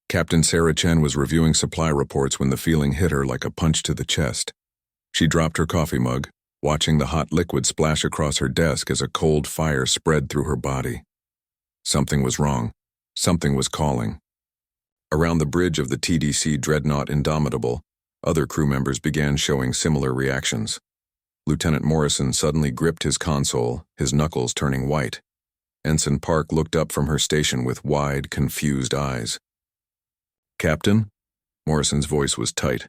Captain Sarah Chen was reviewing supply reports when the feeling hit her like a punch to the chest. She dropped her coffee mug, watching the hot liquid splash across her desk as a cold fire spread through her body. Something was wrong. Something was calling. Around the bridge of the TDC Dreadnought Indomitable, other crew members began showing similar reactions. Lieutenant Morrison suddenly gripped his console, his knuckles turning white. Ensign Park looked up from her station with wide, confused eyes. "Captain?" Morrison's voice was tight.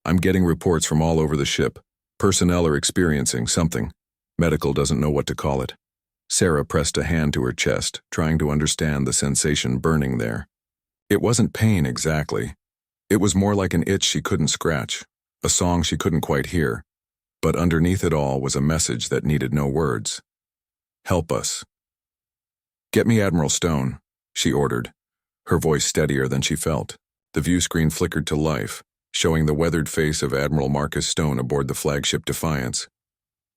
"I'm getting reports from all over the ship. Personnel are experiencing something. Medical doesn't know what to call it." Sarah pressed a hand to her chest, trying to understand the sensation burning there. It wasn't pain exactly. It was more like an itch she couldn't scratch, a song she couldn't quite hear. But underneath it all was a message that needed no words. "Help us." "Get me Admiral Stone," she ordered, her voice steadier than she felt. The view screen flickered to life, showing the weathered face of Admiral Marcus Stone aboard the flagship Defiance.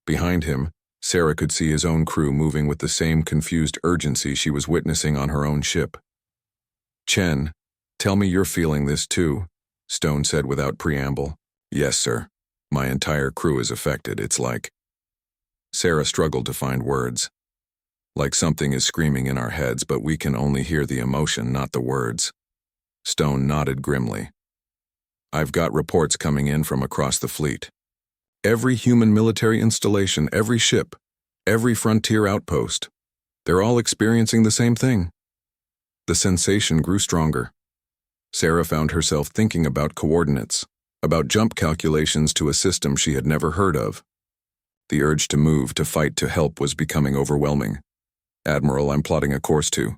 Behind him, Sarah could see his own crew moving with the same confused urgency she was witnessing on her own ship. "Chen, tell me you're feeling this too," Stone said without preamble. "Yes, sir. My entire crew is affected. It's like..." Sarah struggled to find words. "Like something is screaming in our heads, but we can only hear the emotion, not the words." Stone nodded grimly. "I've got reports coming in from across the fleet. Every human military installation, every ship, every frontier outpost, they're all experiencing the same thing." The sensation grew stronger. Sarah found herself thinking about coordinates, about jump calculations to a system she had never heard of. The urge to move, to fight, to help was becoming overwhelming. "Admiral, I'm plotting a course to..."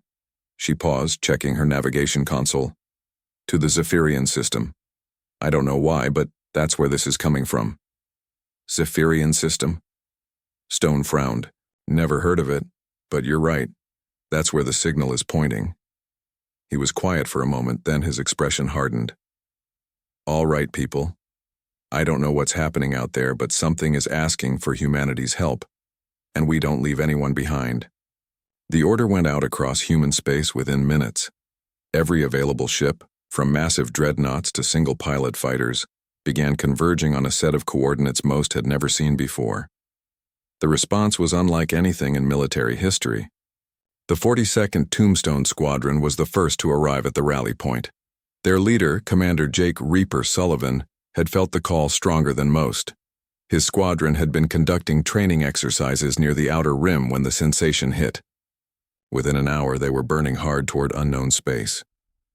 She paused, checking her navigation console. "To the Zephyrian system. I don't know why, but that's where this is coming from." "Zephyrian system?" Stone frowned. "Never heard of it, but you're right. That's where the signal is pointing." He was quiet for a moment, then his expression hardened. "All right, people. I don't know what's happening out there, but something is asking for humanity's help, and we don't leave anyone behind." The order went out across human space within minutes. Every available ship, from massive dreadnoughts to single-pilot fighters, began converging on a set of coordinates most had never seen before. The response was unlike anything in military history. The 42nd Tombstone Squadron was the first to arrive at the rally point. Their leader, Commander Jake Reaper Sullivan, had felt the call stronger than most. His squadron had been conducting training exercises near the outer rim when the sensation hit. Within an hour, they were burning hard toward unknown space.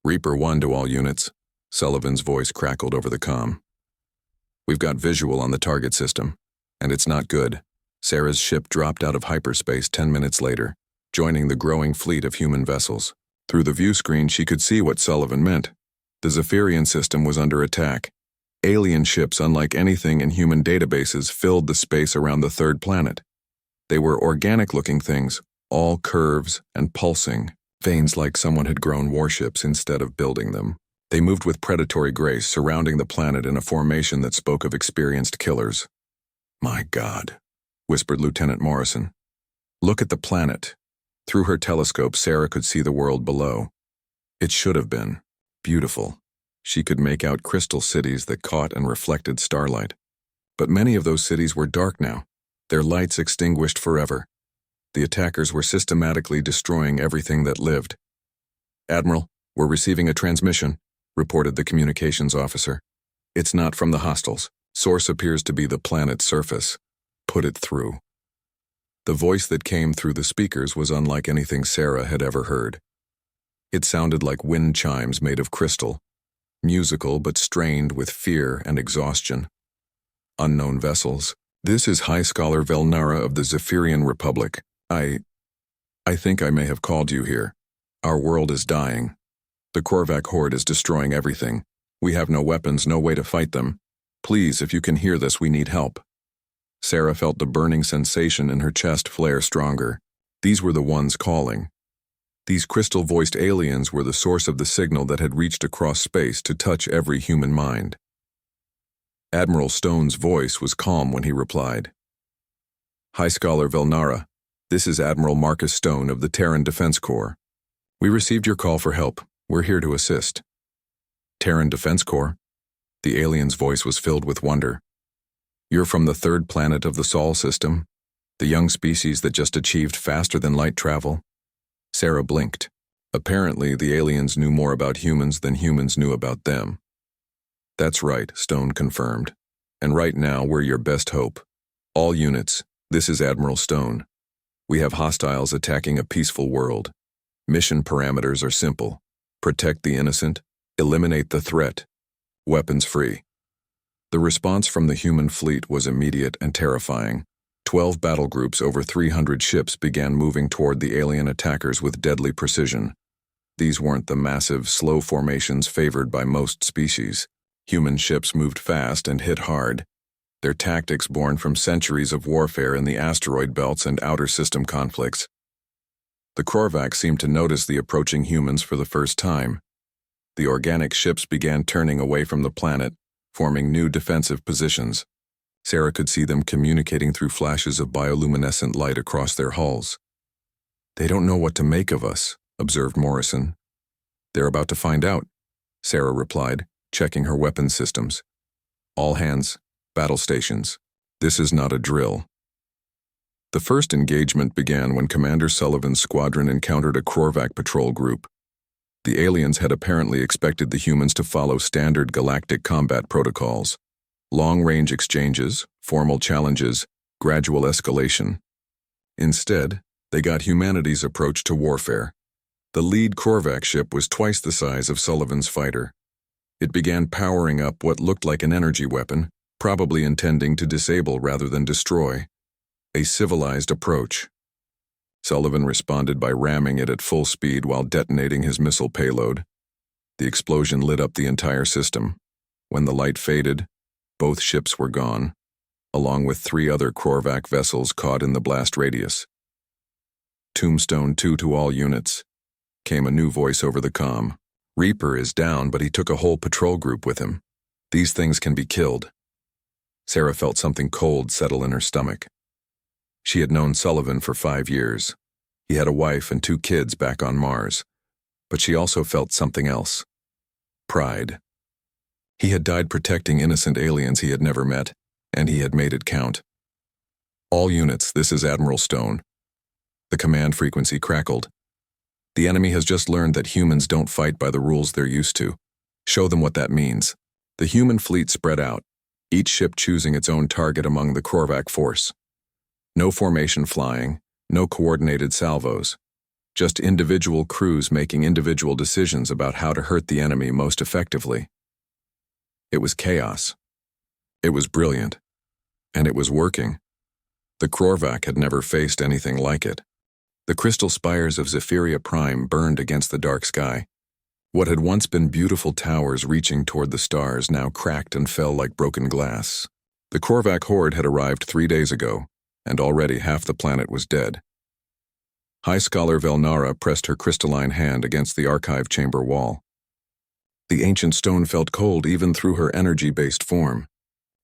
"Reaper 1 to all units," Sullivan's voice crackled over the comm. "We've got visual on the target system, and it's not good." Sarah's ship dropped out of hyperspace 10 minutes later, joining the growing fleet of human vessels. Through the view screen, she could see what Sullivan meant. The Zephyrian system was under attack. Alien ships unlike anything in human databases filled the space around the third planet. They were organic-looking things, all curves and pulsing, veins like someone had grown warships instead of building them. They moved with predatory grace, surrounding the planet in a formation that spoke of experienced killers. "My God," whispered Lieutenant Morrison. "Look at the planet." Through her telescope, Sarah could see the world below. It should have been beautiful. She could make out crystal cities that caught and reflected starlight. But many of those cities were dark now, their lights extinguished forever. The attackers were systematically destroying everything that lived. "Admiral, we're receiving a transmission," reported the communications officer. "It's not from the hostiles. Source appears to be the planet's surface. Put it through." The voice that came through the speakers was unlike anything Sarah had ever heard. It sounded like wind chimes made of crystal, musical but strained with fear and exhaustion. "Unknown vessels. This is High Scholar Velnara of the Zephyrian Republic. I think I may have called you here. Our world is dying. The Korvac horde is destroying everything. We have no weapons, no way to fight them. Please, if you can hear this, we need help." Sarah felt the burning sensation in her chest flare stronger. These were the ones calling. These crystal-voiced aliens were the source of the signal that had reached across space to touch every human mind. Admiral Stone's voice was calm when he replied. "High Scholar Velnara, this is Admiral Marcus Stone of the Terran Defense Corps. We received your call for help. We're here to assist." Terran Defense Corps. The alien's voice was filled with wonder. You're from the third planet of the Sol system, the young species that just achieved faster-than-light travel? Sarah blinked. Apparently, the aliens knew more about humans than humans knew about them. That's right, Stone confirmed. And right now, we're your best hope. All units, this is Admiral Stone. We have hostiles attacking a peaceful world. Mission parameters are simple. Protect the innocent, eliminate the threat. Weapons free. The response from the human fleet was immediate and terrifying. 12 battle groups over 300 ships began moving toward the alien attackers with deadly precision. These weren't the massive, slow formations favored by most species. Human ships moved fast and hit hard. Their tactics born from centuries of warfare in the asteroid belts and outer system conflicts. The Korvax seemed to notice the approaching humans for the first time. The organic ships began turning away from the planet, forming new defensive positions. Sarah could see them communicating through flashes of bioluminescent light across their hulls. They don't know what to make of us, observed Morrison. They're about to find out, Sarah replied, checking her weapons systems. All hands, battle stations. This is not a drill. The first engagement began when Commander Sullivan's squadron encountered a Korvac patrol group. The aliens had apparently expected the humans to follow standard galactic combat protocols. Long-range exchanges, formal challenges, gradual escalation. Instead, they got humanity's approach to warfare. The lead Korvac ship was twice the size of Sullivan's fighter. It began powering up what looked like an energy weapon, probably intending to disable rather than destroy. A civilized approach. Sullivan responded by ramming it at full speed while detonating his missile payload. The explosion lit up the entire system. When the light faded, both ships were gone, along with 3 other Korvac vessels caught in the blast radius. Tombstone 2 to all units, came a new voice over the comm. Reaper is down, but he took a whole patrol group with him. These things can be killed. Sarah felt something cold settle in her stomach. She had known Sullivan for 5 years. He had a wife and 2 kids back on Mars. But she also felt something else. Pride. He had died protecting innocent aliens he had never met, and he had made it count. All units, this is Admiral Stone. The command frequency crackled. The enemy has just learned that humans don't fight by the rules they're used to. Show them what that means. The human fleet spread out, each ship choosing its own target among the Korvac force. No formation flying, no coordinated salvos. Just individual crews making individual decisions about how to hurt the enemy most effectively. It was chaos. It was brilliant. And it was working. The Korvac had never faced anything like it. The crystal spires of Zephyria Prime burned against the dark sky. What had once been beautiful towers reaching toward the stars now cracked and fell like broken glass. The Korvac horde had arrived 3 days ago, and already half the planet was dead. High Scholar Velnara pressed her crystalline hand against the archive chamber wall. The ancient stone felt cold even through her energy-based form.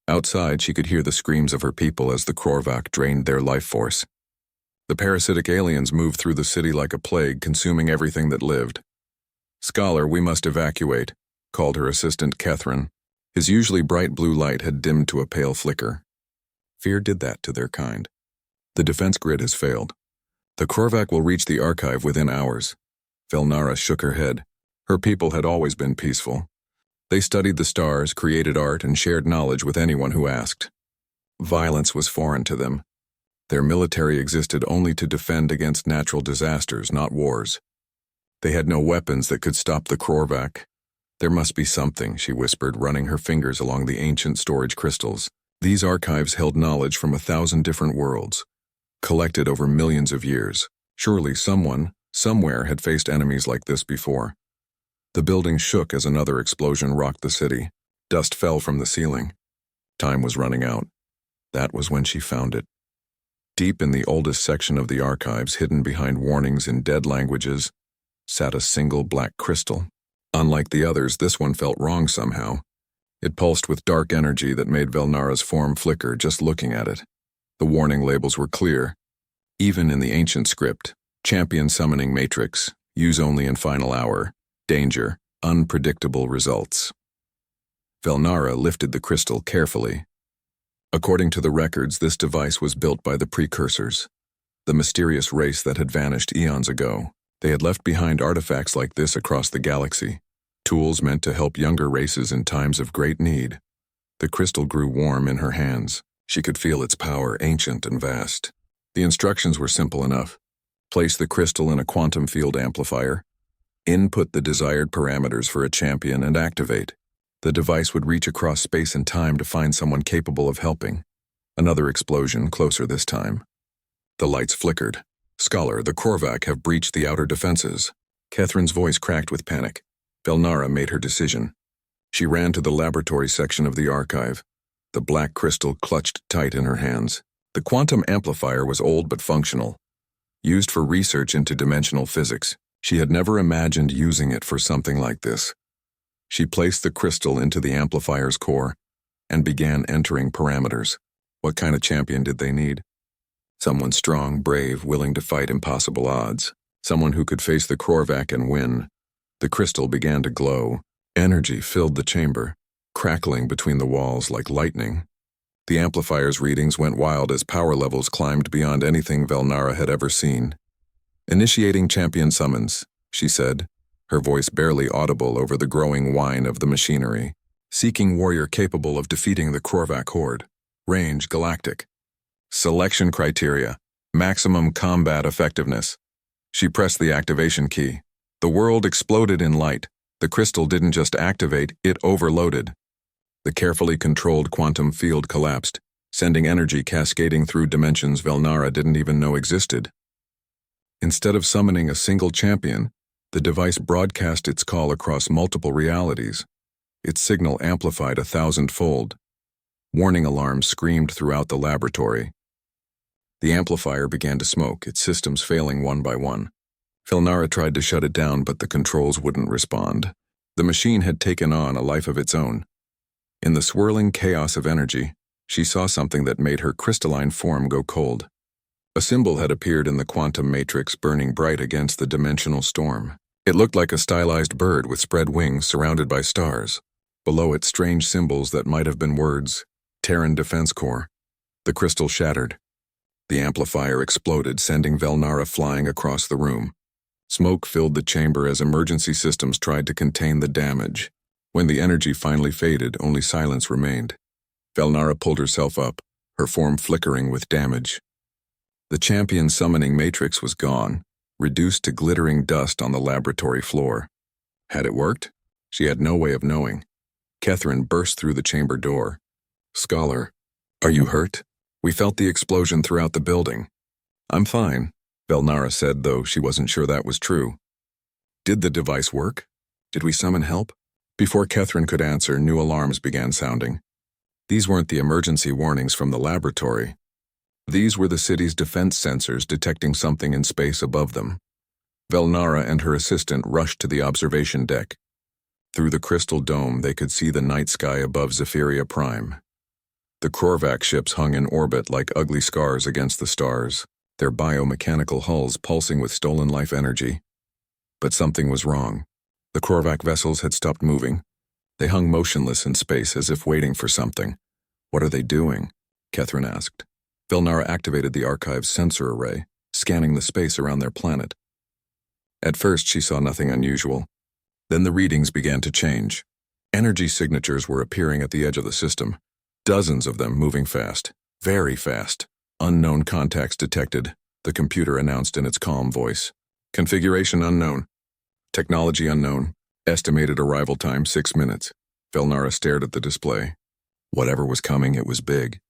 Outside, she could hear the screams of her people as the Korvac drained their life force. The parasitic aliens moved through the city like a plague, consuming everything that lived. Scholar, we must evacuate, called her assistant Catherine. His usually bright blue light had dimmed to a pale flicker. Fear did that to their kind. The defense grid has failed. The Korvac will reach the archive within hours. Velnara shook her head. Her people had always been peaceful. They studied the stars, created art, and shared knowledge with anyone who asked. Violence was foreign to them. Their military existed only to defend against natural disasters, not wars. They had no weapons that could stop the Korvac. There must be something, she whispered, running her fingers along the ancient storage crystals. These archives held knowledge from 1,000 different worlds, collected over millions of years. Surely someone, somewhere, had faced enemies like this before. The building shook as another explosion rocked the city. Dust fell from the ceiling. Time was running out. That was when she found it. Deep in the oldest section of the archives, hidden behind warnings in dead languages, sat a single black crystal. Unlike the others, this one felt wrong somehow. It pulsed with dark energy that made Velnara's form flicker just looking at it. The warning labels were clear. Even in the ancient script, champion summoning matrix, use only in final hour, danger, unpredictable results. Velnara lifted the crystal carefully. According to the records, this device was built by the precursors, the mysterious race that had vanished eons ago. They had left behind artifacts like this across the galaxy, tools meant to help younger races in times of great need. The crystal grew warm in her hands. She could feel its power, ancient and vast. The instructions were simple enough. Place the crystal in a quantum field amplifier, input the desired parameters for a champion, and activate. The device would reach across space and time to find someone capable of helping. Another explosion, closer this time. The lights flickered. "Scholar, the Korvac have breached the outer defenses." Catherine's voice cracked with panic. Velnara made her decision. She ran to the laboratory section of the archive, the black crystal clutched tight in her hands. The quantum amplifier was old but functional, used for research into dimensional physics. She had never imagined using it for something like this. She placed the crystal into the amplifier's core and began entering parameters. What kind of champion did they need? Someone strong, brave, willing to fight impossible odds. Someone who could face the Korvac and win. The crystal began to glow. Energy filled the chamber, crackling between the walls like lightning. The amplifier's readings went wild as power levels climbed beyond anything Velnara had ever seen. "Initiating champion summons," she said, her voice barely audible over the growing whine of the machinery. "Seeking warrior capable of defeating the Korvac horde. Range galactic. Selection criteria: maximum combat effectiveness." She pressed the activation key. The world exploded in light. The crystal didn't just activate, it overloaded. The carefully controlled quantum field collapsed, sending energy cascading through dimensions Velnara didn't even know existed. Instead of summoning a single champion, the device broadcast its call across multiple realities. Its signal amplified 1,000-fold. Warning alarms screamed throughout the laboratory. The amplifier began to smoke, its systems failing one by one. Velnara tried to shut it down, but the controls wouldn't respond. The machine had taken on a life of its own. In the swirling chaos of energy, she saw something that made her crystalline form go cold. A symbol had appeared in the quantum matrix, burning bright against the dimensional storm. It looked like a stylized bird with spread wings surrounded by stars. Below it, strange symbols that might have been words. Terran Defense Corps. The crystal shattered. The amplifier exploded, sending Velnara flying across the room. Smoke filled the chamber as emergency systems tried to contain the damage. When the energy finally faded, only silence remained. Velnara pulled herself up, her form flickering with damage. The champion summoning matrix was gone, reduced to glittering dust on the laboratory floor. Had it worked? She had no way of knowing. Catherine burst through the chamber door. "Scholar, are you hurt? We felt the explosion throughout the building." "I'm fine," Velnara said, though she wasn't sure that was true. "Did the device work? Did we summon help?" Before Catherine could answer, new alarms began sounding. These weren't the emergency warnings from the laboratory. These were the city's defense sensors detecting something in space above them. Velnara and her assistant rushed to the observation deck. Through the crystal dome, they could see the night sky above Zephyria Prime. The Korvac ships hung in orbit like ugly scars against the stars, their biomechanical hulls pulsing with stolen life energy. But something was wrong. The Korvac vessels had stopped moving. They hung motionless in space as if waiting for something. "What are they doing?" Catherine asked. Velnara activated the archive's sensor array, scanning the space around their planet. At first, she saw nothing unusual. Then the readings began to change. Energy signatures were appearing at the edge of the system, dozens of them moving fast, very fast. "Unknown contacts detected," the computer announced in its calm voice. "Configuration unknown. Technology unknown. Estimated arrival time 6 minutes. Velnara stared at the display. Whatever was coming, it was big.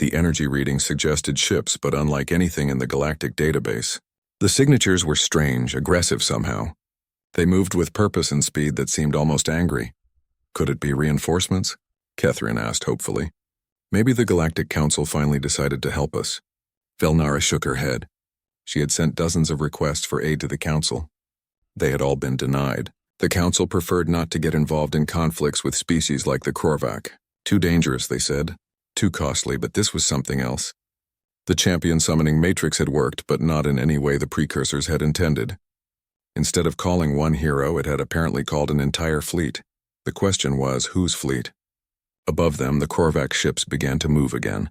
The energy readings suggested ships, but unlike anything in the galactic database. The signatures were strange, aggressive somehow. They moved with purpose and speed that seemed almost angry. Could it be reinforcements? Catherine asked hopefully. Maybe the Galactic Council finally decided to help us. Velnara shook her head. She had sent dozens of requests for aid to the Council. They had all been denied. The Council preferred not to get involved in conflicts with species like the Korvac. Too dangerous, they said. Too costly, but this was something else. The champion summoning matrix had worked, but not in any way the precursors had intended. Instead of calling one hero, it had apparently called an entire fleet. The question was, whose fleet? Above them, the Korvax ships began to move again,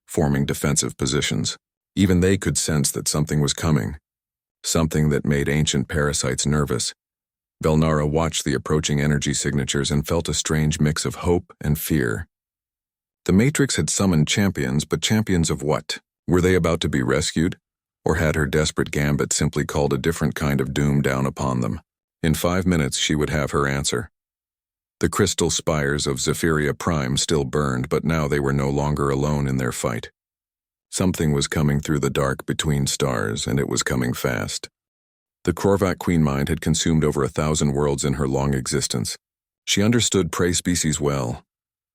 forming defensive positions. Even they could sense that something was coming, something that made ancient parasites nervous. Velnara watched the approaching energy signatures and felt a strange mix of hope and fear. The Matrix had summoned champions, but champions of what? Were they about to be rescued? Or had her desperate gambit simply called a different kind of doom down upon them? In 5 minutes she would have her answer. The crystal spires of Zephyria Prime still burned, but now they were no longer alone in their fight. Something was coming through the dark between stars, and it was coming fast. The Korvax Queen Mind had consumed over 1,000 worlds in her long existence. She understood prey species well.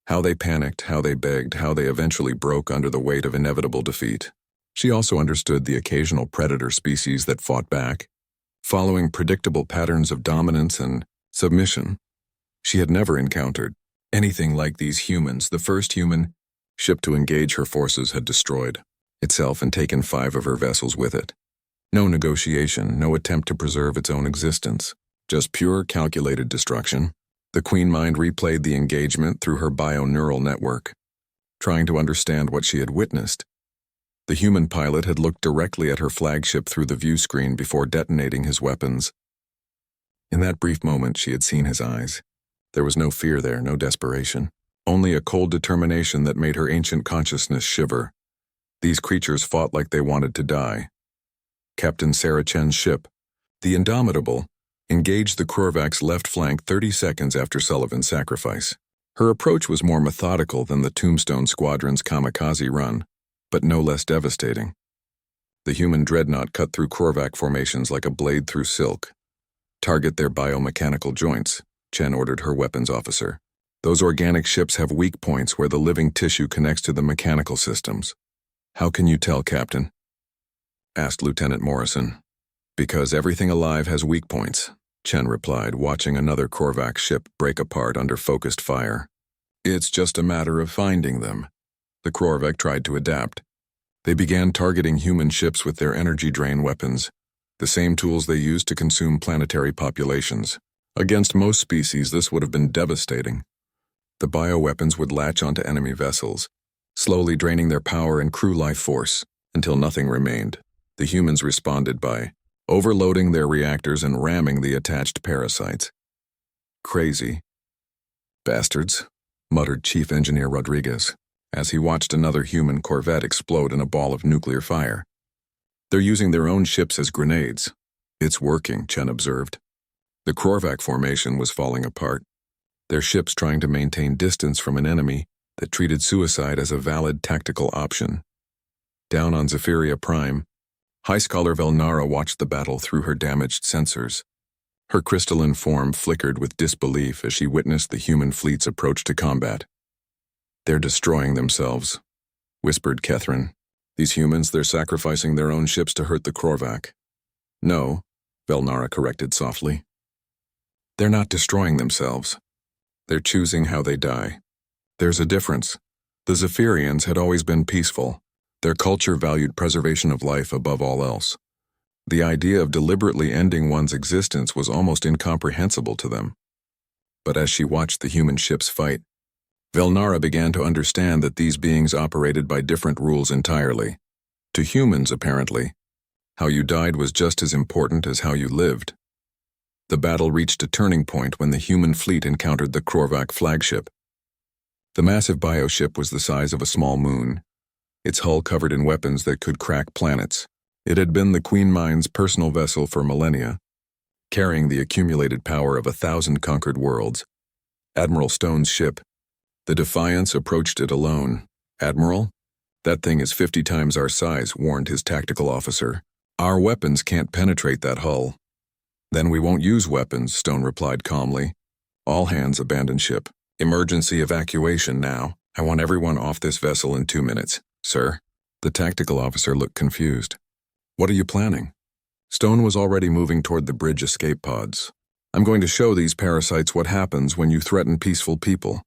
How they panicked, how they begged, how they eventually broke under the weight of inevitable defeat. She also understood the occasional predator species that fought back, following predictable patterns of dominance and submission. She had never encountered anything like these humans. The first human ship to engage her forces had destroyed itself and taken 5 of her vessels with it. No negotiation, no attempt to preserve its own existence, just pure calculated destruction. The Queen Mind replayed the engagement through her bio-neural network, trying to understand what she had witnessed. The human pilot had looked directly at her flagship through the view screen before detonating his weapons. In that brief moment, she had seen his eyes. There was no fear there, no desperation, only a cold determination that made her ancient consciousness shiver. These creatures fought like they wanted to die. Captain Sarah Chen's ship, the Indomitable, engaged the Korvax left flank 30 seconds after Sullivan's sacrifice. Her approach was more methodical than the Tombstone Squadron's kamikaze run, but no less devastating. The human dreadnought cut through Korvax formations like a blade through silk. Target their biomechanical joints, Chen ordered her weapons officer. Those organic ships have weak points where the living tissue connects to the mechanical systems. How can you tell, Captain? Asked Lieutenant Morrison. Because everything alive has weak points, Chen replied, watching another Korvax ship break apart under focused fire. It's just a matter of finding them. The Korvax tried to adapt. They began targeting human ships with their energy drain weapons, the same tools they used to consume planetary populations. Against most species, this would have been devastating. The bioweapons would latch onto enemy vessels, slowly draining their power and crew life force until nothing remained. The humans responded by overloading their reactors and ramming the attached parasites. Crazy bastards, muttered Chief Engineer Rodriguez, as he watched another human corvette explode in a ball of nuclear fire. They're using their own ships as grenades. It's working, Chen observed. The Korvax formation was falling apart, their ships trying to maintain distance from an enemy that treated suicide as a valid tactical option. Down on Zephyria Prime, High Scholar Velnara watched the battle through her damaged sensors. Her crystalline form flickered with disbelief as she witnessed the human fleet's approach to combat. They're destroying themselves, whispered Catherine. These humans, they're sacrificing their own ships to hurt the Korvax. No, Velnara corrected softly. They're not destroying themselves. They're choosing how they die. There's a difference. The Zephyrians had always been peaceful. Their culture valued preservation of life above all else. The idea of deliberately ending one's existence was almost incomprehensible to them. But as she watched the human ships fight, Velnara began to understand that these beings operated by different rules entirely. To humans, apparently, how you died was just as important as how you lived. The battle reached a turning point when the human fleet encountered the Korvax flagship. The massive bioship was the size of a small moon, its hull covered in weapons that could crack planets. It had been the Queen Mind's personal vessel for millennia, carrying the accumulated power of 1,000 conquered worlds. Admiral Stone's ship, the Defiance, approached it alone. Admiral? That thing is 50 times our size, warned his tactical officer. Our weapons can't penetrate that hull. Then we won't use weapons, Stone replied calmly. All hands abandon ship. Emergency evacuation now. I want everyone off this vessel in 2 minutes. Sir? The tactical officer looked confused. What are you planning? Stone was already moving toward the bridge escape pods. I'm going to show these parasites what happens when you threaten peaceful people.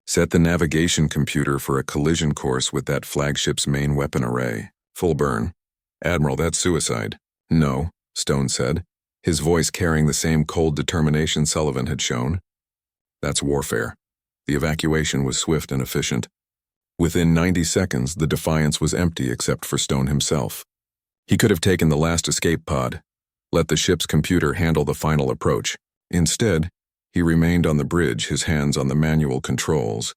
Set the navigation computer for a collision course with that flagship's main weapon array. Full burn. Admiral, that's suicide. No, Stone said, his voice carrying the same cold determination Sullivan had shown. That's warfare. The evacuation was swift and efficient. Within 90 seconds, the Defiance was empty except for Stone himself. He could have taken the last escape pod, let the ship's computer handle the final approach. Instead, he remained on the bridge, his hands on the manual controls.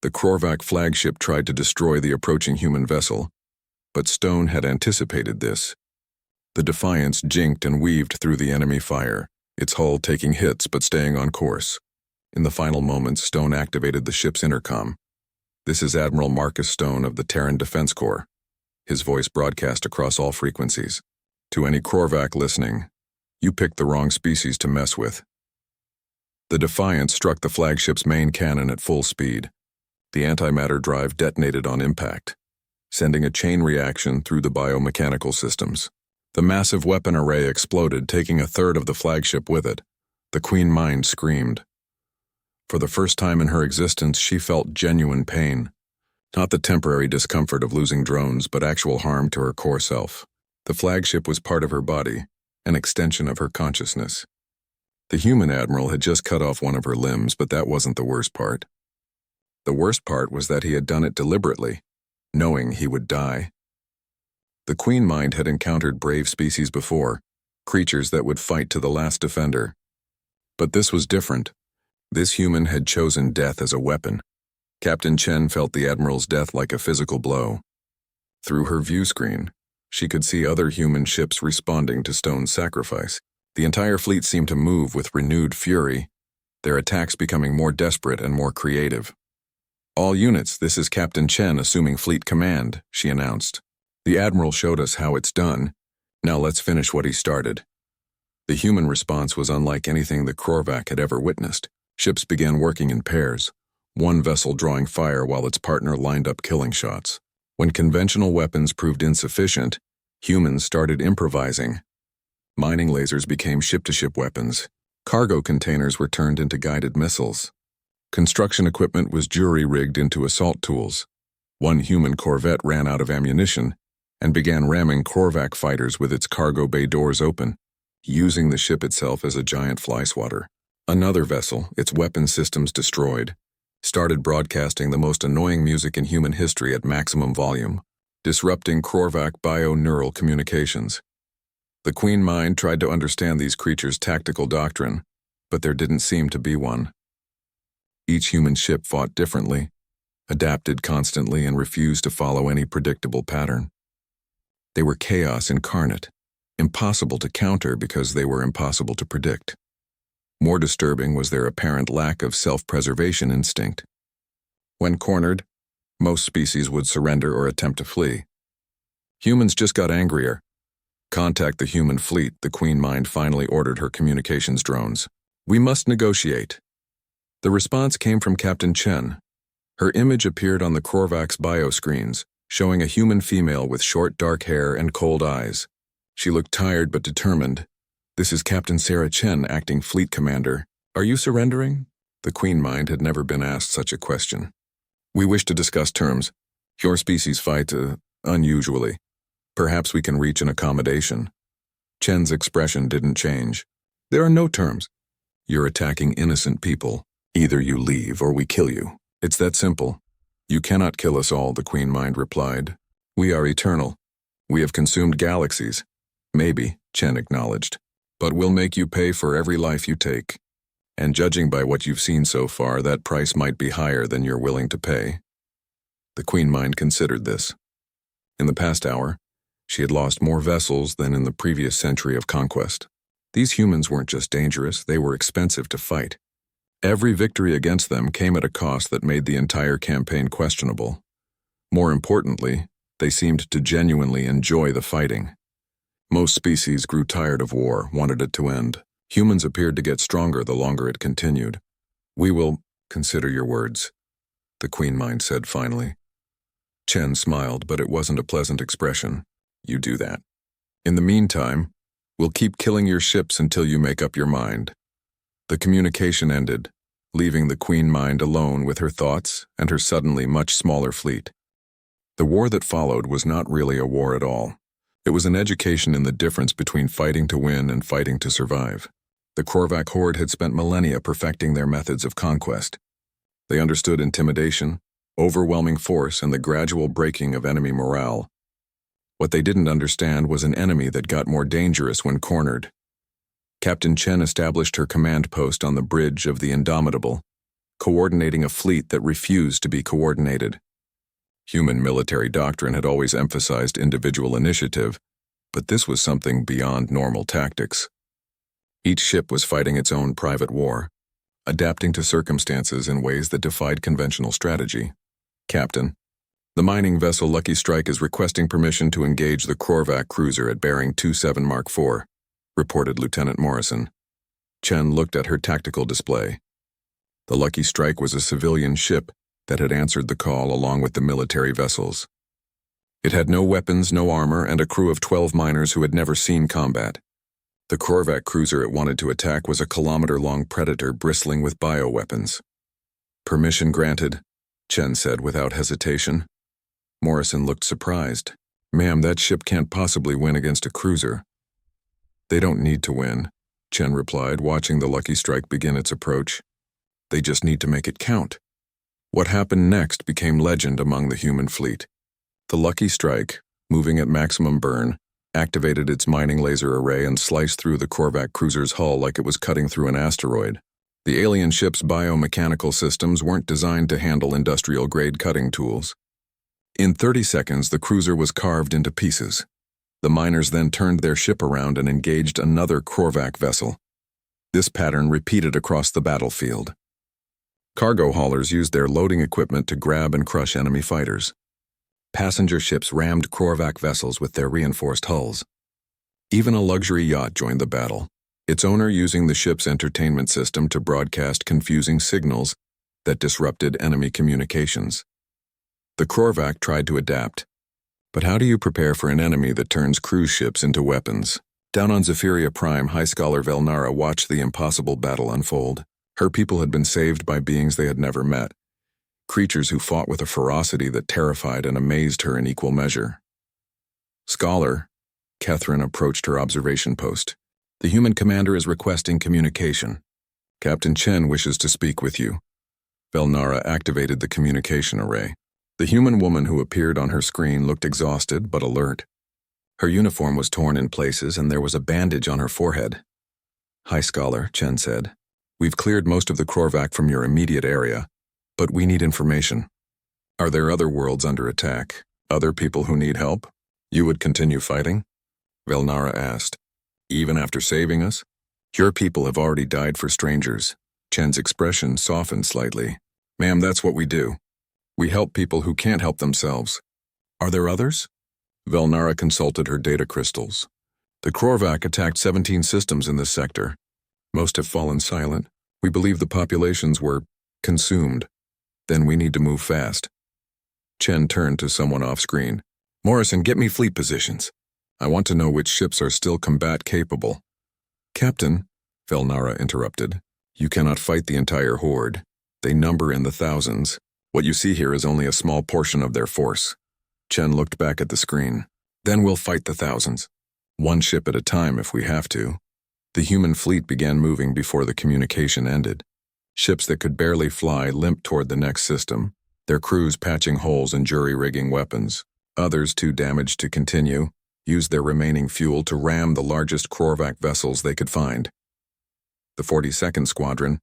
The Korvac flagship tried to destroy the approaching human vessel, but Stone had anticipated this. The Defiance jinked and weaved through the enemy fire, its hull taking hits but staying on course. In the final moments, Stone activated the ship's intercom. "This is Admiral Marcus Stone of the Terran Defense Corps." His voice broadcast across all frequencies. "To any Korvac listening, you picked the wrong species to mess with." The Defiance struck the flagship's main cannon at full speed. The antimatter drive detonated on impact, sending a chain reaction through the biomechanical systems. The massive weapon array exploded, taking a third of the flagship with it. The Queen Mind screamed. For the first time in her existence, she felt genuine pain. Not the temporary discomfort of losing drones, but actual harm to her core self. The flagship was part of her body, an extension of her consciousness. The human admiral had just cut off one of her limbs, but that wasn't the worst part. The worst part was that he had done it deliberately, knowing he would die. The Queen Mind had encountered brave species before, creatures that would fight to the last defender. But this was different. This human had chosen death as a weapon. Captain Chen felt the Admiral's death like a physical blow. Through her view screen, she could see other human ships responding to Stone's sacrifice. The entire fleet seemed to move with renewed fury, their attacks becoming more desperate and more creative. "All units, this is Captain Chen assuming fleet command," she announced. "The Admiral showed us how it's done. Now let's finish what he started." The human response was unlike anything the Korvac had ever witnessed. Ships began working in pairs, one vessel drawing fire while its partner lined up killing shots. When conventional weapons proved insufficient, humans started improvising. Mining lasers became ship-to-ship weapons. Cargo containers were turned into guided missiles. Construction equipment was jury-rigged into assault tools. One human corvette ran out of ammunition and began ramming Korvac fighters with its cargo bay doors open, using the ship itself as a giant fly swatter. Another vessel, its weapon systems destroyed, started broadcasting the most annoying music in human history at maximum volume, disrupting Korvac bio-neural communications. The Queen Mind tried to understand these creatures' tactical doctrine, but there didn't seem to be one. Each human ship fought differently, adapted constantly, and refused to follow any predictable pattern. They were chaos incarnate, impossible to counter because they were impossible to predict. More disturbing was their apparent lack of self-preservation instinct. When cornered, most species would surrender or attempt to flee. Humans just got angrier. "Contact the human fleet," the Queen Mind finally ordered her communications drones. "We must negotiate." The response came from Captain Chen. Her image appeared on the Korvac's bioscreens, showing a human female with short dark hair and cold eyes. She looked tired but determined. "This is Captain Sarah Chen, acting fleet commander. Are you surrendering?" The Queen Mind had never been asked such a question. "We wish to discuss terms. Your species fight unusually. Perhaps we can reach an accommodation." Chen's expression didn't change. "There are no terms. You're attacking innocent people. Either you leave or we kill you. It's that simple." "You cannot kill us all," the Queen Mind replied. "We are eternal. We have consumed galaxies." "Maybe," Chen acknowledged. "But we'll make you pay for every life you take. And judging by what you've seen so far, that price might be higher than you're willing to pay." The Queen Mind considered this. In the past hour, she had lost more vessels than in the previous century of conquest. These humans weren't just dangerous, they were expensive to fight. Every victory against them came at a cost that made the entire campaign questionable. More importantly, they seemed to genuinely enjoy the fighting. Most species grew tired of war, wanted it to end. Humans appeared to get stronger the longer it continued. "We will consider your words," the Queen Mind said finally. Chen smiled, but it wasn't a pleasant expression. "You do that. In the meantime, we'll keep killing your ships until you make up your mind." The communication ended, leaving the Queen Mind alone with her thoughts and her suddenly much smaller fleet. The war that followed was not really a war at all. It was an education in the difference between fighting to win and fighting to survive. The Korvac horde had spent millennia perfecting their methods of conquest. They understood intimidation, overwhelming force, and the gradual breaking of enemy morale. What they didn't understand was an enemy that got more dangerous when cornered. Captain Chen established her command post on the bridge of the Indomitable, coordinating a fleet that refused to be coordinated. Human military doctrine had always emphasized individual initiative, but this was something beyond normal tactics. Each ship was fighting its own private war, adapting to circumstances in ways that defied conventional strategy. Captain, the mining vessel Lucky Strike is requesting permission to engage the Korvac cruiser at bearing 27 Mark IV, reported Lieutenant Morrison. Chen looked at her tactical display. The Lucky Strike was a civilian ship that had answered the call along with the military vessels. It had no weapons, no armor, and a crew of 12 miners who had never seen combat. The Korvac cruiser it wanted to attack was a kilometer-long predator bristling with bioweapons. Permission granted, Chen said without hesitation. Morrison looked surprised. Ma'am, that ship can't possibly win against a cruiser. They don't need to win, Chen replied, watching the Lucky Strike begin its approach. They just need to make it count. What happened next became legend among the human fleet. The Lucky Strike, moving at maximum burn, activated its mining laser array and sliced through the Korvac cruiser's hull like it was cutting through an asteroid. The alien ship's biomechanical systems weren't designed to handle industrial-grade cutting tools. In 30 seconds, the cruiser was carved into pieces. The miners then turned their ship around and engaged another Korvac vessel. This pattern repeated across the battlefield. Cargo haulers used their loading equipment to grab and crush enemy fighters. Passenger ships rammed Korvac vessels with their reinforced hulls. Even a luxury yacht joined the battle, its owner using the ship's entertainment system to broadcast confusing signals that disrupted enemy communications. The Korvac tried to adapt. But how do you prepare for an enemy that turns cruise ships into weapons? Down on Zephyria Prime, High Scholar Velnara watched the impossible battle unfold. Her people had been saved by beings they had never met, creatures who fought with a ferocity that terrified and amazed her in equal measure. Scholar, Catherine approached her observation post. The human commander is requesting communication. Captain Chen wishes to speak with you. Velnara activated the communication array. The human woman who appeared on her screen looked exhausted but alert. Her uniform was torn in places and there was a bandage on her forehead. High Scholar, Chen said. We've cleared most of the Korvac from your immediate area, but we need information. Are there other worlds under attack? Other people who need help? You would continue fighting? Velnara asked. Even after saving us? Your people have already died for strangers. Chen's expression softened slightly. Ma'am, that's what we do. We help people who can't help themselves. Are there others? Velnara consulted her data crystals. The Korvac attacked 17 systems in this sector. Most have fallen silent. We believe the populations were consumed. Then we need to move fast. Chen turned to someone off-screen. Morrison, get me fleet positions. I want to know which ships are still combat-capable. Captain, Velnara interrupted, you cannot fight the entire horde. They number in the thousands. What you see here is only a small portion of their force. Chen looked back at the screen. Then we'll fight the thousands. One ship at a time if we have to. The human fleet began moving before the communication ended. Ships that could barely fly limped toward the next system, their crews patching holes and jury-rigging weapons. Others, too damaged to continue, used their remaining fuel to ram the largest Korvac vessels they could find. The 42nd Squadron,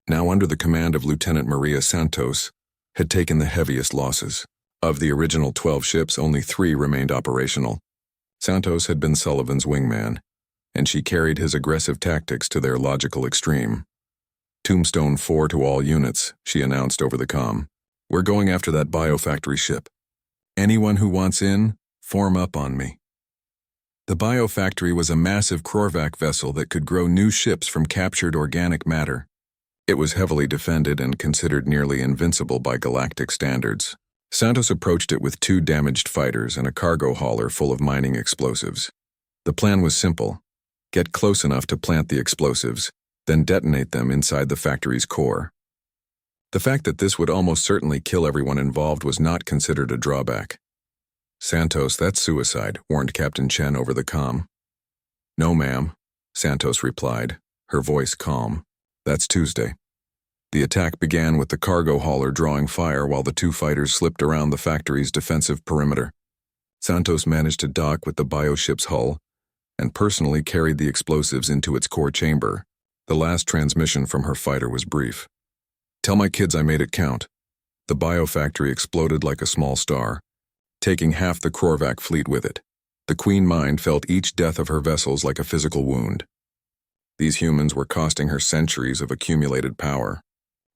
now under the command of Lieutenant Maria Santos, had taken the heaviest losses. Of the original 12 ships, only 3 remained operational. Santos had been Sullivan's wingman, and she carried his aggressive tactics to their logical extreme. Tombstone 4 to all units, she announced over the comm. We're going after that biofactory ship. Anyone who wants in, form up on me. The biofactory was a massive Korvac vessel that could grow new ships from captured organic matter. It was heavily defended and considered nearly invincible by galactic standards. Santos approached it with 2 damaged fighters and a cargo hauler full of mining explosives. The plan was simple. Get close enough to plant the explosives, then detonate them inside the factory's core. The fact that this would almost certainly kill everyone involved was not considered a drawback. Santos, that's suicide, warned Captain Chen over the comm. No, ma'am, Santos replied, her voice calm. That's Tuesday. The attack began with the cargo hauler drawing fire while the two fighters slipped around the factory's defensive perimeter. Santos managed to dock with the bioship's hull and personally carried the explosives into its core chamber. The last transmission from her fighter was brief. "Tell my kids I made it count." The biofactory exploded like a small star, taking half the Korvac fleet with it. The Queen Mind felt each death of her vessels like a physical wound. These humans were costing her centuries of accumulated power.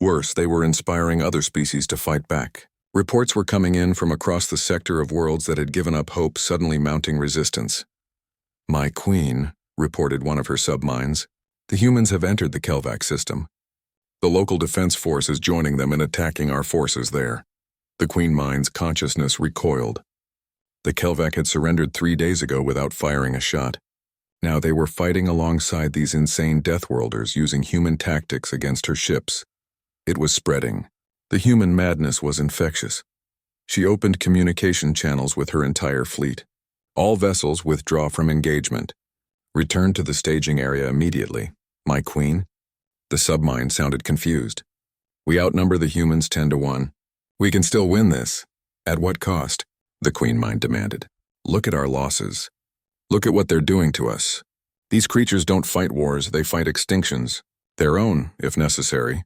Worse, they were inspiring other species to fight back. Reports were coming in from across the sector of worlds that had given up hope, suddenly mounting resistance. "My queen," reported one of her subminds, "the humans have entered the Kelvac system. The local defense force is joining them in attacking our forces there." The Queen Mind's consciousness recoiled. The Kelvac had surrendered 3 days ago without firing a shot. Now they were fighting alongside these insane Deathworlders using human tactics against her ships. It was spreading. The human madness was infectious. She opened communication channels with her entire fleet. "All vessels withdraw from engagement. Return to the staging area immediately. My queen?" The submind sounded confused. "We outnumber the humans 10-1. We can still win this." "At what cost?" the Queen Mind demanded. "Look at our losses. Look at what they're doing to us. These creatures don't fight wars, they fight extinctions. Their own, if necessary."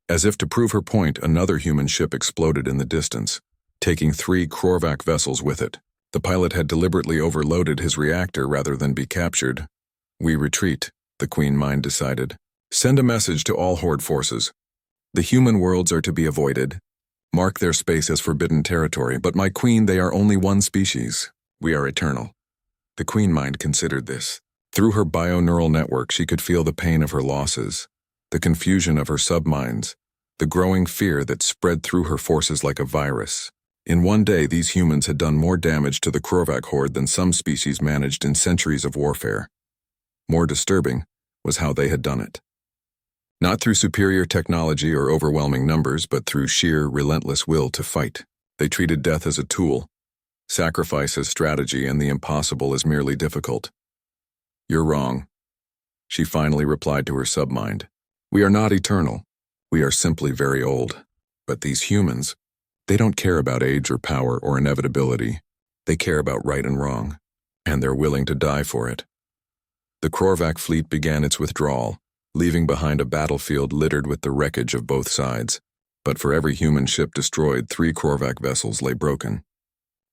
As if to prove her point, another human ship exploded in the distance, taking 3 Korvac vessels with it. The pilot had deliberately overloaded his reactor rather than be captured. "We retreat," the Queen Mind decided. "Send a message to all Horde forces. The human worlds are to be avoided. Mark their space as forbidden territory, but my queen, they are only one species. We are eternal." The Queen Mind considered this. Through her bio-neural network, she could feel the pain of her losses, the confusion of her subminds, the growing fear that spread through her forces like a virus. In one day, these humans had done more damage to the Korvac horde than some species managed in centuries of warfare. More disturbing was how they had done it. Not through superior technology or overwhelming numbers, but through sheer, relentless will to fight. They treated death as a tool, sacrifice as strategy, and the impossible as merely difficult. "You're wrong," she finally replied to her submind. "We are not eternal. We are simply very old. But these humans, they don't care about age or power or inevitability. They care about right and wrong, and they're willing to die for it." The Korvac fleet began its withdrawal, leaving behind a battlefield littered with the wreckage of both sides. But for every human ship destroyed, 3 Korvac vessels lay broken.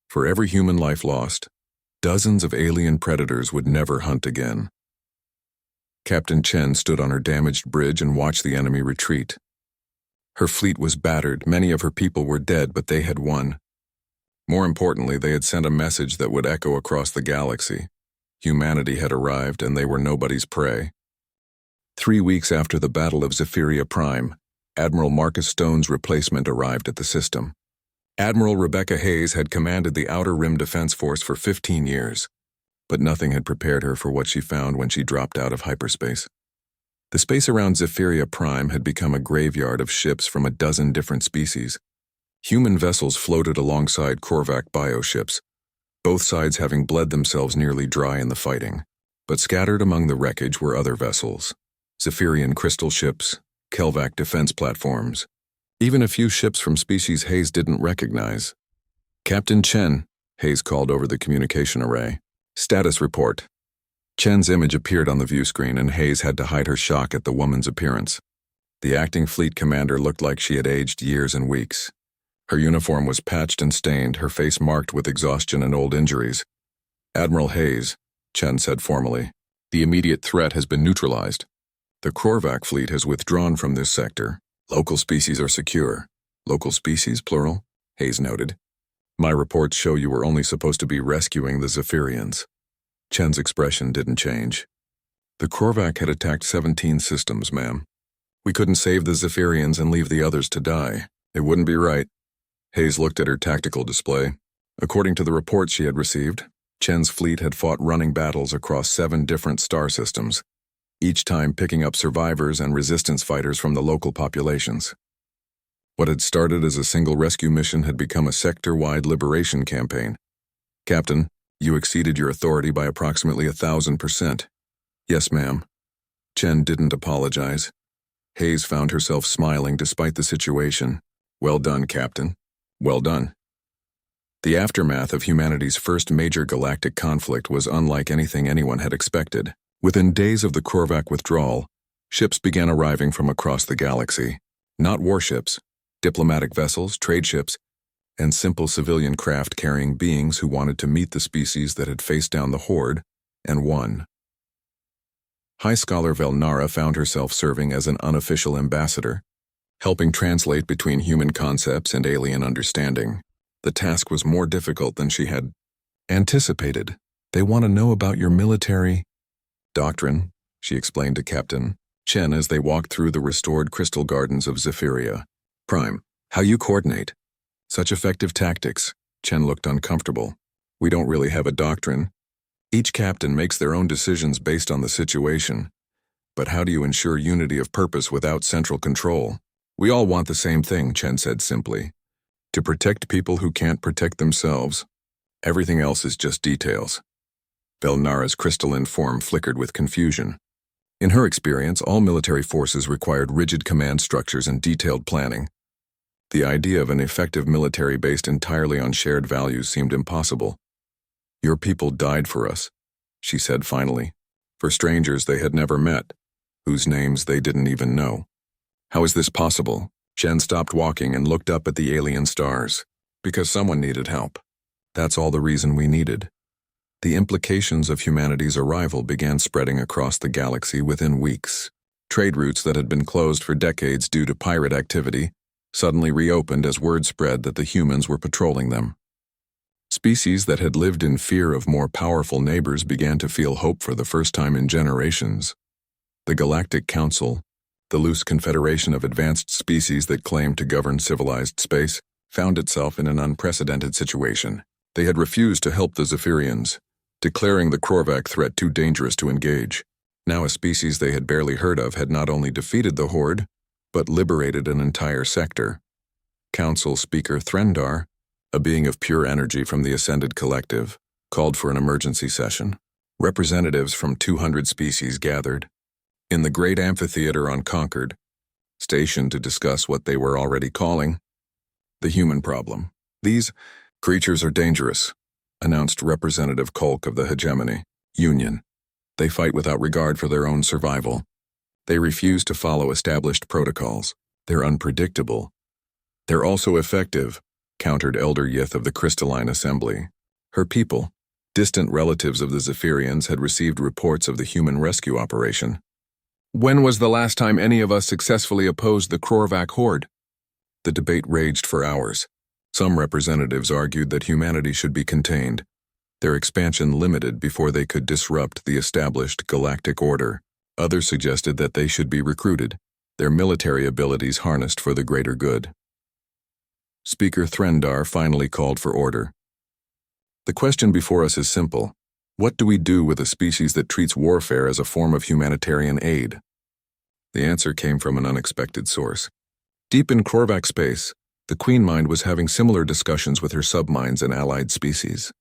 For every human life lost, dozens of alien predators would never hunt again. Captain Chen stood on her damaged bridge and watched the enemy retreat. Her fleet was battered, many of her people were dead, but they had won. More importantly, they had sent a message that would echo across the galaxy. Humanity had arrived, and they were nobody's prey. 3 weeks after the Battle of Zephyria Prime, Admiral Marcus Stone's replacement arrived at the system. Admiral Rebecca Hayes had commanded the Outer Rim Defense Force for 15 years, but nothing had prepared her for what she found when she dropped out of hyperspace. The space around Zephyria Prime had become a graveyard of ships from a dozen different species. Human vessels floated alongside Korvac bioships, both sides having bled themselves nearly dry in the fighting. But scattered among the wreckage were other vessels: Zephyrian crystal ships, Kelvac defense platforms, even a few ships from species Hayes didn't recognize. "Captain Chen," Hayes called over the communication array. "Status report." Chen's image appeared on the view screen, and Hayes had to hide her shock at the woman's appearance. The acting fleet commander looked like she had aged years and weeks. Her uniform was patched and stained, her face marked with exhaustion and old injuries. "Admiral Hayes," Chen said formally, "the immediate threat has been neutralized. The Korvac fleet has withdrawn from this sector. Local species are secure." "Local species, plural?" Hayes noted. "My reports show you were only supposed to be rescuing the Zephyrians." Chen's expression didn't change. "The Korvac had attacked 17 systems, ma'am. We couldn't save the Zephyrians and leave the others to die. It wouldn't be right." Hayes looked at her tactical display. According to the reports she had received, Chen's fleet had fought running battles across 7 different star systems, each time picking up survivors and resistance fighters from the local populations. What had started as a single rescue mission had become a sector-wide liberation campaign. "Captain, you exceeded your authority by approximately 1,000%. "Yes, ma'am." Chen didn't apologize. Hayes found herself smiling despite the situation. Well done, Captain. Well done. The aftermath of humanity's first major galactic conflict was unlike anything anyone had expected. Within days of the Korvac withdrawal, ships began arriving from across the galaxy. Not warships, diplomatic vessels, trade ships, and simple civilian craft carrying beings who wanted to meet the species that had faced down the Horde and won. High Scholar Velnara found herself serving as an unofficial ambassador, helping translate between human concepts and alien understanding. The task was more difficult than she had anticipated. They want to know about your military doctrine, she explained to Captain Chen as they walked through the restored crystal gardens of Zephyria. Prime, how you coordinate such effective tactics. Chen looked uncomfortable. We don't really have a doctrine. Each captain makes their own decisions based on the situation. But how do you ensure unity of purpose without central control? We all want the same thing, Chen said simply. To protect people who can't protect themselves. Everything else is just details. Velnara's crystalline form flickered with confusion. In her experience, all military forces required rigid command structures and detailed planning. The idea of an effective military based entirely on shared values seemed impossible. Your people died for us, she said finally, for strangers they had never met, whose names they didn't even know. How is this possible? Chen stopped walking and looked up at the alien stars. Because someone needed help. That's all the reason we needed. The implications of humanity's arrival began spreading across the galaxy within weeks. Trade routes that had been closed for decades due to pirate activity suddenly reopened as word spread that the humans were patrolling them. Species that had lived in fear of more powerful neighbors began to feel hope for the first time in generations. The Galactic Council, the loose confederation of advanced species that claimed to govern civilized space, found itself in an unprecedented situation. They had refused to help the Zephyrians, declaring the Korvac threat too dangerous to engage. Now a species they had barely heard of had not only defeated the Horde, but liberated an entire sector. Council Speaker Threndar, a being of pure energy from the Ascended Collective, called for an emergency session. Representatives from 200 species gathered in the great amphitheater on Concord, stationed to discuss what they were already calling the human problem. These creatures are dangerous, announced Representative Kolk of the Hegemony Union. They fight without regard for their own survival. They refuse to follow established protocols. They're unpredictable. They're also effective, countered Elder Yith of the Crystalline Assembly. Her people, distant relatives of the Zephyrians, had received reports of the human rescue operation. When was the last time any of us successfully opposed the Korvac Horde? The debate raged for hours. Some representatives argued that humanity should be contained, their expansion limited before they could disrupt the established galactic order. Others suggested that they should be recruited, their military abilities harnessed for the greater good. Speaker Threndar finally called for order. The question before us is simple. What do we do with a species that treats warfare as a form of humanitarian aid? The answer came from an unexpected source. Deep in Korvac space, the Queen Mind was having similar discussions with her subminds and allied species.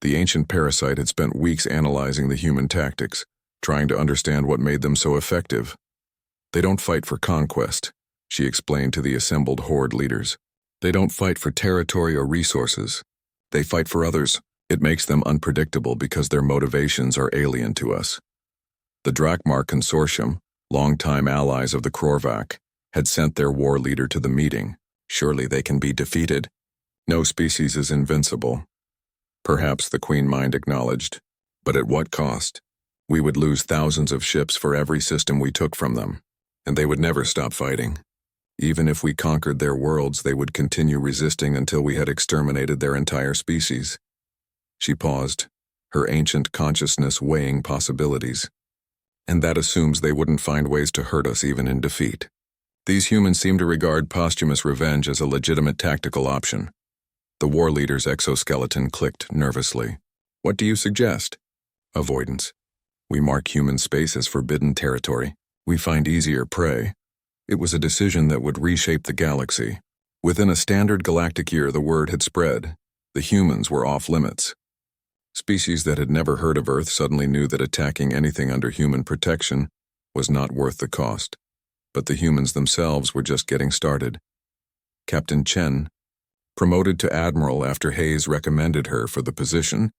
The ancient parasite had spent weeks analyzing the human tactics, trying to understand what made them so effective. They don't fight for conquest, she explained to the assembled Horde leaders. They don't fight for territory or resources. They fight for others. It makes them unpredictable because their motivations are alien to us. The Drakmar Consortium, longtime allies of the Korvac, had sent their war leader to the meeting. Surely they can be defeated. No species is invincible. Perhaps the Queen Mind acknowledged. But at what cost? We would lose thousands of ships for every system we took from them, and they would never stop fighting. Even if we conquered their worlds, they would continue resisting until we had exterminated their entire species. She paused, her ancient consciousness weighing possibilities. And that assumes they wouldn't find ways to hurt us even in defeat. These humans seem to regard posthumous revenge as a legitimate tactical option. The war leader's exoskeleton clicked nervously. What do you suggest? Avoidance. We mark human space as forbidden territory. We find easier prey. It was a decision that would reshape the galaxy. Within a standard galactic year, the word had spread. The humans were off limits. Species that had never heard of Earth suddenly knew that attacking anything under human protection was not worth the cost. but the humans themselves were just getting started. Captain Chen, promoted to admiral after Hayes recommended her for the position,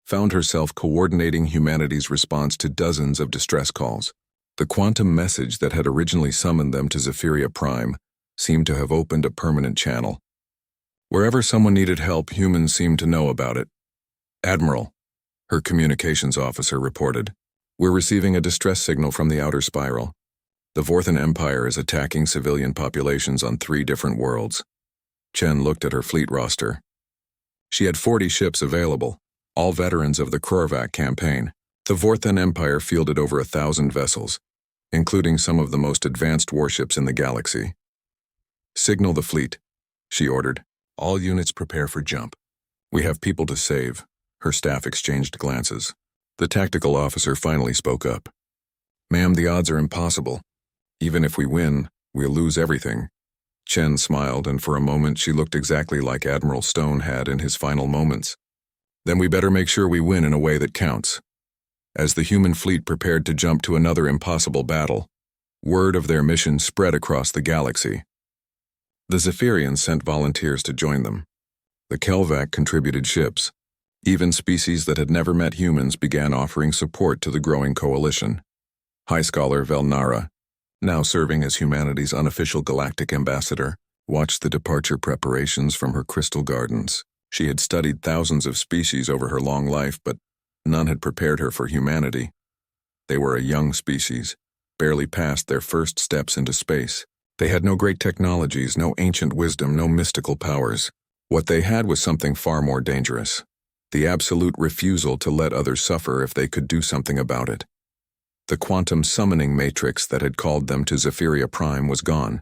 found herself coordinating humanity's response to dozens of distress calls. The quantum message that had originally summoned them to Zephyria Prime seemed to have opened a permanent channel. Wherever someone needed help, humans seemed to know about it. "Admiral," her communications officer reported, "we're receiving a distress signal from the outer spiral. The Vorthan Empire is attacking civilian populations on 3 different worlds." Chen looked at her fleet roster. She had 40 ships available, all veterans of the Krorvac campaign. The Vorthan Empire fielded over 1,000 vessels, including some of the most advanced warships in the galaxy. "Signal the fleet," she ordered. "All units prepare for jump. We have people to save." Her staff exchanged glances. The tactical officer finally spoke up. "Ma'am, the odds are impossible. Even if we win, we'll lose everything." Chen smiled, and for a moment she looked exactly like Admiral Stone had in his final moments. "Then we better make sure we win in a way that counts." As the human fleet prepared to jump to another impossible battle, word of their mission spread across the galaxy. The Zephyrians sent volunteers to join them. The Kelvac contributed ships. Even species that had never met humans began offering support to the growing coalition. High Scholar Velnara, now serving as humanity's unofficial galactic ambassador, watched the departure preparations from her crystal gardens. She had studied thousands of species over her long life, but none had prepared her for humanity. They were a young species, barely past their first steps into space. They had no great technologies, no ancient wisdom, no mystical powers. What they had was something far more dangerous: the absolute refusal to let others suffer if they could do something about it. The quantum summoning matrix that had called them to Zephyria Prime was gone,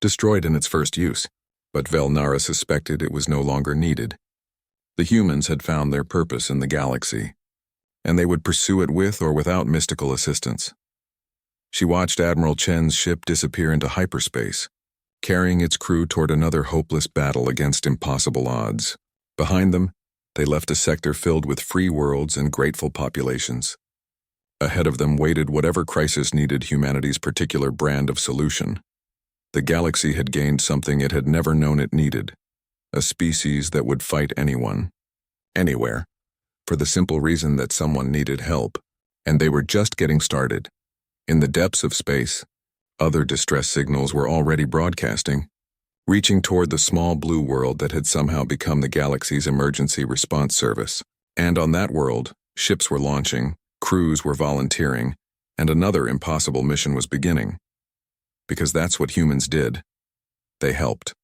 destroyed in its first use, but Velnara suspected it was no longer needed. The humans had found their purpose in the galaxy, and they would pursue it with or without mystical assistance. She watched Admiral Chen's ship disappear into hyperspace, carrying its crew toward another hopeless battle against impossible odds. Behind them, they left a sector filled with free worlds and grateful populations. Ahead of them waited whatever crisis needed humanity's particular brand of solution. The galaxy had gained something it had never known it needed: a species that would fight anyone, anywhere, for the simple reason that someone needed help, and they were just getting started. In the depths of space, other distress signals were already broadcasting, reaching toward the small blue world that had somehow become the galaxy's emergency response service. And on that world, ships were launching, crews were volunteering, and another impossible mission was beginning. Because that's what humans did. They helped.